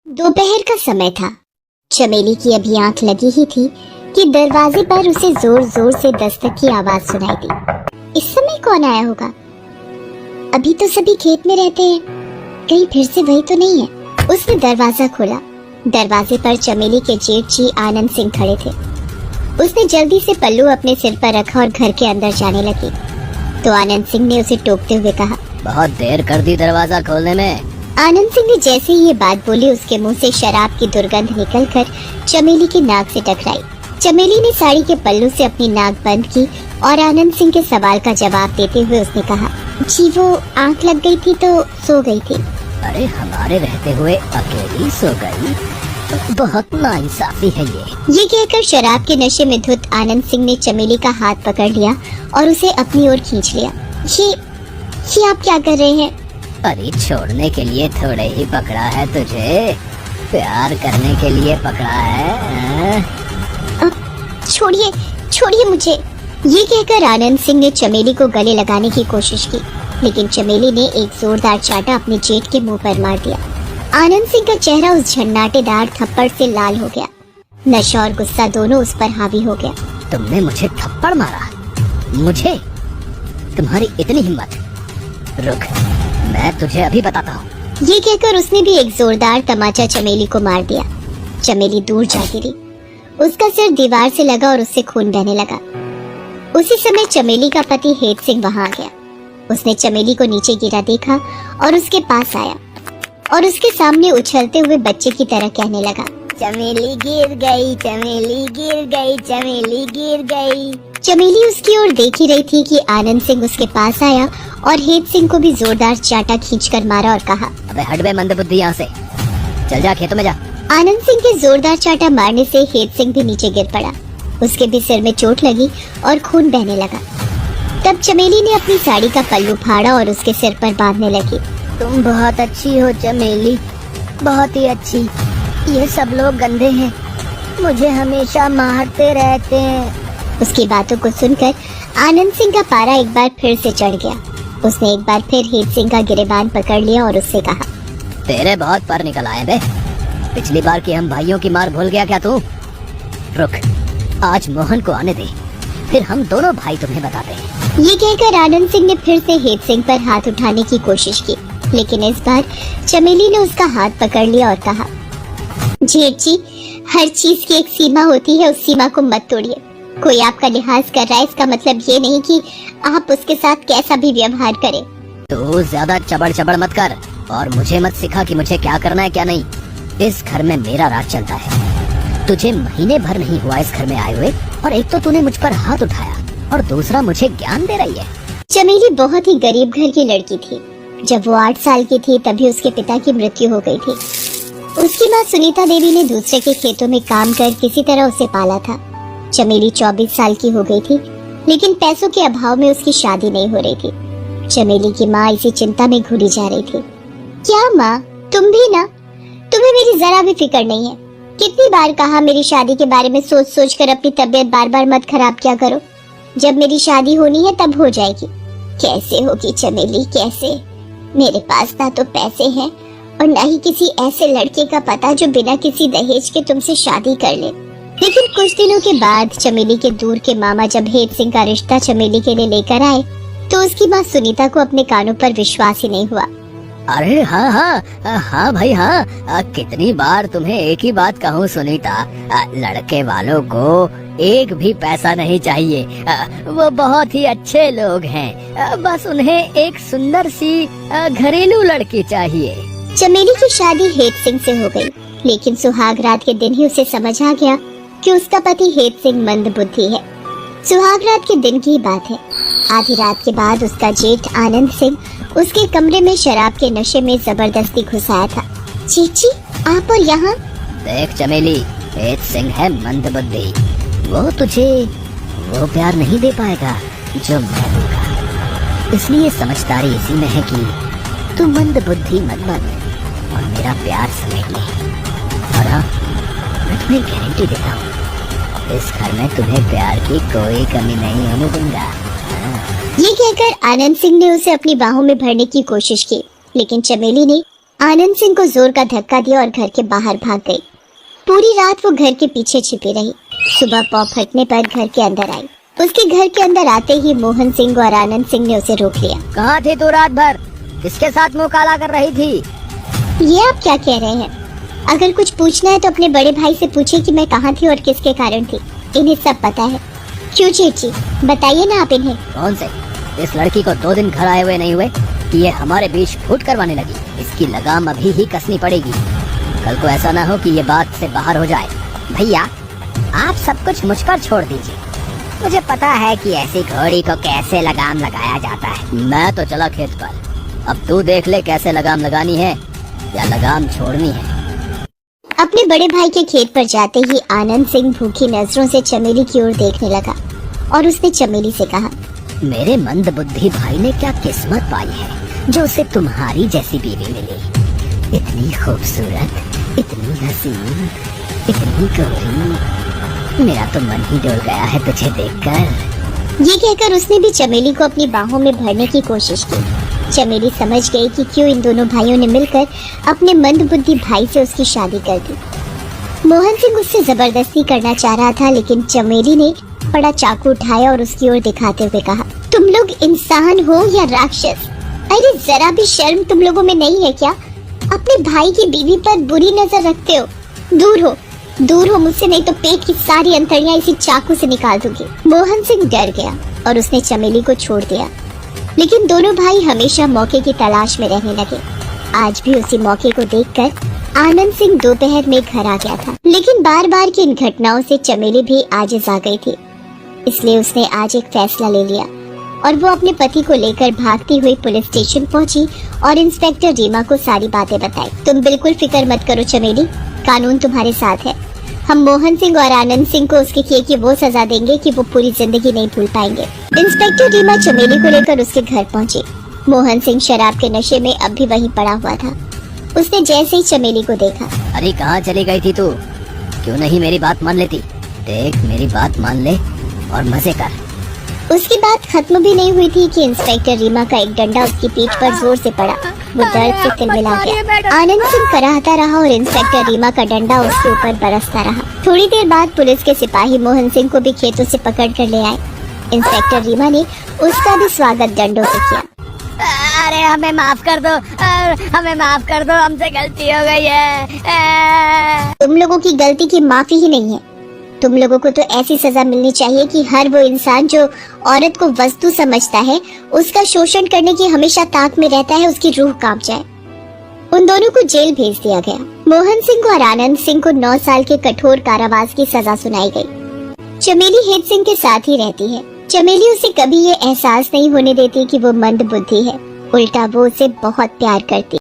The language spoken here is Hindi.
दोपहर का समय था। चमेली की अभी आंख लगी ही थी कि दरवाजे पर उसे जोर जोर से दस्तक की आवाज सुनाई दी। इस समय कौन आया होगा? अभी तो सभी खेत में रहते हैं, कहीं फिर से वही तो नहीं है। उसने दरवाजा खोला। दरवाजे पर चमेली के जेठ जी आनंद सिंह खड़े थे। उसने जल्दी से पल्लू अपने सिर पर रखा और घर के अंदर जाने लगी तो आनंद सिंह ने उसे टोकते हुए कहा, बहुत देर कर दी दरवाजा खोलने में। आनंद सिंह ने जैसे ही ये बात बोली उसके मुंह से शराब की दुर्गंध निकलकर चमेली की नाक से टकराई। चमेली ने साड़ी के पल्लू से अपनी नाक बंद की और आनंद सिंह के सवाल का जवाब देते हुए उसने कहा, जी वो आंख लग गई थी तो सो गई थी। अरे हमारे रहते हुए अकेली सो गई? बहुत नाइंसाफी है ये कहकर शराब के नशे में धुत आनंद सिंह ने चमेली का हाथ पकड़ लिया और उसे अपनी ओर खींच लिया। ये आप क्या कर रहे हैं? अरे छोड़ने के लिए थोड़े ही पकड़ा है तुझे, प्यार करने के लिए पकड़ा है। छोड़िए छोड़िए मुझे। ये कहकर आनंद सिंह ने चमेली को गले लगाने की कोशिश की, लेकिन चमेली ने एक जोरदार चाटा अपने जेठ के मुंह पर मार दिया। आनंद सिंह का चेहरा उस झन्नाटेदार थप्पड़ से लाल हो गया। नशा और गुस्सा दोनों उस पर हावी हो गया। तुमने मुझे थप्पड़ मारा? मुझे? तुम्हारी इतनी हिम्मत? रुक, मैं तुझे अभी बताता हूँ। ये कहकर उसने भी एक जोरदार तमाचा चमेली को मार दिया। चमेली दूर जा गिरी। उसका सिर दीवार से लगा और उससे खून बहने लगा। उसी समय चमेली का पति हेत सिंह वहां आ गया। उसने चमेली को नीचे गिरा देखा और उसके पास आया और उसके सामने उछलते हुए बच्चे की तरह कहने लगा, चमेली गिर गई, चमेली गिर गई, चमेली गिर गई। चमेली उसकी ओर देख ही रही थी कि आनंद सिंह उसके पास आया और हेत सिंह को भी जोरदार चाटा खींचकर मारा और कहा, अबे हट बे मंदबुद्धि यहाँ से, चल जा खेतों में जा। आनंद सिंह के जोरदार चाटा मारने से हेत सिंह भी नीचे गिर पड़ा। उसके भी सिर में चोट लगी और खून बहने लगा। तब चमेली ने अपनी साड़ी का पल्लू फाड़ा और उसके सिर पर बांधने लगी। तुम बहुत अच्छी हो चमेली, बहुत ही अच्छी। ये सब लोग गंदे हैं, मुझे हमेशा मारते रहते हैं। उसकी बातों को सुनकर आनंद सिंह का पारा एक बार फिर से चढ़ गया। उसने एक बार फिर हेत सिंह का गिरेबान पकड़ लिया और उससे कहा, तेरे बहुत पर निकल आए बे। पिछली बार की हम भाइयों की मार भूल गया क्या तू? रुक, आज मोहन को आने दे, फिर हम दोनों भाई तुम्हें बताते हैं। ये कहकर आनंद सिंह ने फिर से हेत सिंह पर हाथ उठाने की कोशिश की, लेकिन इस बार चमेली ने उसका हाथ पकड़ लिया और कहा, जेठ जी, हर चीज की एक सीमा होती है, उस सीमा को मत तोड़िए। कोई आपका लिहाज कर रहा है इसका मतलब ये नहीं कि आप उसके साथ कैसा भी व्यवहार करें। तू ज्यादा चबड़ चबड़ मत कर और मुझे मत सिखा कि मुझे क्या करना है क्या नहीं। इस घर में मेरा राज चलता है। तुझे महीने भर नहीं हुआ इस घर में आए हुए और एक तो तूने मुझ पर हाथ उठाया और दूसरा मुझे ज्ञान दे रही है। चमेली बहुत ही गरीब घर की लड़की थी। जब वो 8 साल की थी तभी उसके पिता की मृत्यु हो गई थी। उसकी माँ सुनीता देवी ने दूसरे के खेतों में काम कर किसी तरह उसे पाला था। चमेली 24 साल की हो गई थी, लेकिन पैसों के अभाव में उसकी शादी नहीं हो रही थी। चमेली की माँ इसी चिंता में घुली जा रही थी। क्या माँ, तुम भी ना? तुम्हें मेरी जरा भी फिक्र नहीं है। कितनी बार कहा मेरी शादी के बारे में सोच सोच कर अपनी तबीयत बार बार मत खराब किया करो। जब मेरी शादी होनी है तब हो जाएगी। कैसे होगी चमेली, कैसे? मेरे पास ना तो पैसे हैं और ना ही किसी ऐसे लड़के का पता जो बिना किसी दहेज के तुमसे शादी कर ले। लेकिन कुछ दिनों के बाद चमेली के दूर के मामा जब हेत सिंह का रिश्ता चमेली के लिए लेकर आए तो उसकी माँ सुनीता को अपने कानों पर विश्वास ही नहीं हुआ। अरे हाँ हाँ हाँ भाई हाँ, कितनी बार तुम्हें एक ही बात कहूँ सुनीता, लड़के वालों को एक भी पैसा नहीं चाहिए। वो बहुत ही अच्छे लोग हैं, बस उन्हें एक सुंदर सी घरेलू लड़की चाहिए। चमेली की शादी हेत सिंह से हो गई, लेकिन सुहाग रात के दिन ही उसे समझ आ गया कि उसका पति हेत सिंह मंद बुद्धि है। सुहाग रात के दिन की बात है। आधी रात के बाद उसका जेठ आनंद सिंह उसके कमरे में शराब के नशे में जबरदस्ती घुस आया था। चीची, आप और यहाँ? देख चमेली, हेत सिंह है मंद बुद्धि। वो तुझे वो प्यार नहीं दे पाएगा जो मैं दूंगा। इसलिए समझदारी इसी में है कि तू मंद बुद्धि मत बन और मेरा प्यार समेट ले। और हाँ, मैं तुम्हें गारंटी देता हूँ, इस घर में तुम्हें प्यार की कोई कमी नहीं होने दूंगा। ये कहकर आनंद सिंह ने उसे अपनी बाहों में भरने की कोशिश की, लेकिन चमेली ने आनंद सिंह को जोर का धक्का दिया और घर के बाहर भाग गई। पूरी रात वो घर के पीछे छिपी रही। सुबह पौ फटने पर घर के अंदर आई। उसके घर के अंदर आते ही मोहन सिंह और आनंद सिंह ने उसे रोक लिया। कहाँ थी तू रात भर? किसके साथ मुंह काला कर रही थी? ये आप क्या कह रहे हैं? अगर कुछ पूछना है तो अपने बड़े भाई से पूछिए कि मैं कहाँ थी और किसके कारण थी। इन्हें सब पता है। क्यों चेची, बताइए ना आप इन्हें। कौन से? इस लड़की को 2 दिन घर आए हुए नहीं हुए कि ये हमारे बीच फूट करवाने लगी। इसकी लगाम अभी ही कसनी पड़ेगी। कल को ऐसा ना हो कि ये बात से बाहर हो जाए। भैया, आप सब कुछ मुझ पर छोड़ दीजिए। मुझे पता है कि ऐसी घोड़ी को कैसे लगाम लगाया जाता है। मैं तो चला खेत पर। अब तू देख ले कैसे लगाम लगानी है या लगाम छोड़नी है। अपने बड़े भाई के खेत पर जाते ही आनंद सिंह भूखी नजरों से चमेली की ओर देखने लगा और उसने चमेली से कहा, मेरे मंद बुद्धि भाई ने क्या किस्मत पाई है जो उसे तुम्हारी जैसी बीवी मिली। इतनी खूबसूरत, इतनी हसीन, इतनी गोरी। मेरा तो मन ही डोल गया है तुझे देखकर। ये कहकर उसने भी चमेली को अपनी बाहों में भरने की कोशिश की। चमेली समझ गई कि क्यों इन दोनों भाइयों ने मिलकर अपने मंदबुद्धि भाई से उसकी शादी कर दी। मोहन सिंह उससे जबरदस्ती करना चाह रहा था, लेकिन चमेली ने बड़ा चाकू उठाया और उसकी ओर दिखाते हुए कहा, तुम लोग इंसान हो या राक्षस? अरे जरा भी शर्म तुम लोगों में नहीं है क्या? अपने भाई की बीवी पर बुरी नजर रखते हो। दूर हो मुझसे, नहीं तो पेट की सारी अंतड़ियां इसी चाकू से निकाल दूंगी। मोहन सिंह डर गया और उसने चमेली को छोड़ दिया। लेकिन दोनों भाई हमेशा मौके की तलाश में रहने लगे। आज भी उसी मौके को देखकर आनंद सिंह दोपहर में घर आ गया था। लेकिन बार बार की इन घटनाओं से चमेली भी आजिज आ गई थी। इसलिए उसने आज एक फैसला ले लिया और वो अपने पति को लेकर भागती हुई पुलिस स्टेशन पहुंची और इंस्पेक्टर रीमा को सारी बातें बताई। तुम बिल्कुल फिक्र मत करो चमेली, कानून तुम्हारे साथ है। हम मोहन सिंह और आनंद सिंह को उसके किए की वो सजा देंगे कि वो पूरी जिंदगी नहीं भूल पाएंगे। इंस्पेक्टर रीमा चमेली को लेकर उसके घर पहुंची। मोहन सिंह शराब के नशे में अब भी वहीं पड़ा हुआ था। उसने जैसे ही चमेली को देखा, अरे कहाँ चली गई थी तू? क्यों नहीं मेरी बात मान लेती? देख, मेरी बात मान ले और मजे कर। उसकी बात खत्म भी नहीं हुई थी कि इंस्पेक्टर रीमा का एक डंडा उसकी पीठ पर जोर से पड़ा। वो दर्द से तिलमिला गया। आनंद सिंह कराहता रहा और इंस्पेक्टर रीमा का डंडा उसके ऊपर बरसता रहा। थोड़ी देर बाद पुलिस के सिपाही मोहन सिंह को भी खेतों से पकड़ कर ले आए। इंस्पेक्टर रीमा ने उसका भी स्वागत डंडों से किया। अरे हमें माफ कर दो, हमें माफ कर दो, हमसे गलती हो गई है। तुम लोगों की गलती की माफी ही नहीं है। तुम लोगों को तो ऐसी सजा मिलनी चाहिए कि हर वो इंसान जो औरत को वस्तु समझता है, उसका शोषण करने की हमेशा ताक में रहता है, उसकी रूह कांप जाए। उन दोनों को जेल भेज दिया गया। मोहन सिंह और आनंद सिंह को 9 साल के कठोर कारावास की सजा सुनाई गई। चमेली हेत सिंह के साथ ही रहती है। चमेली उसे कभी ये एहसास नहीं होने देती कि वो मंद बुद्धि है। उल्टा वो उसे बहुत प्यार करती।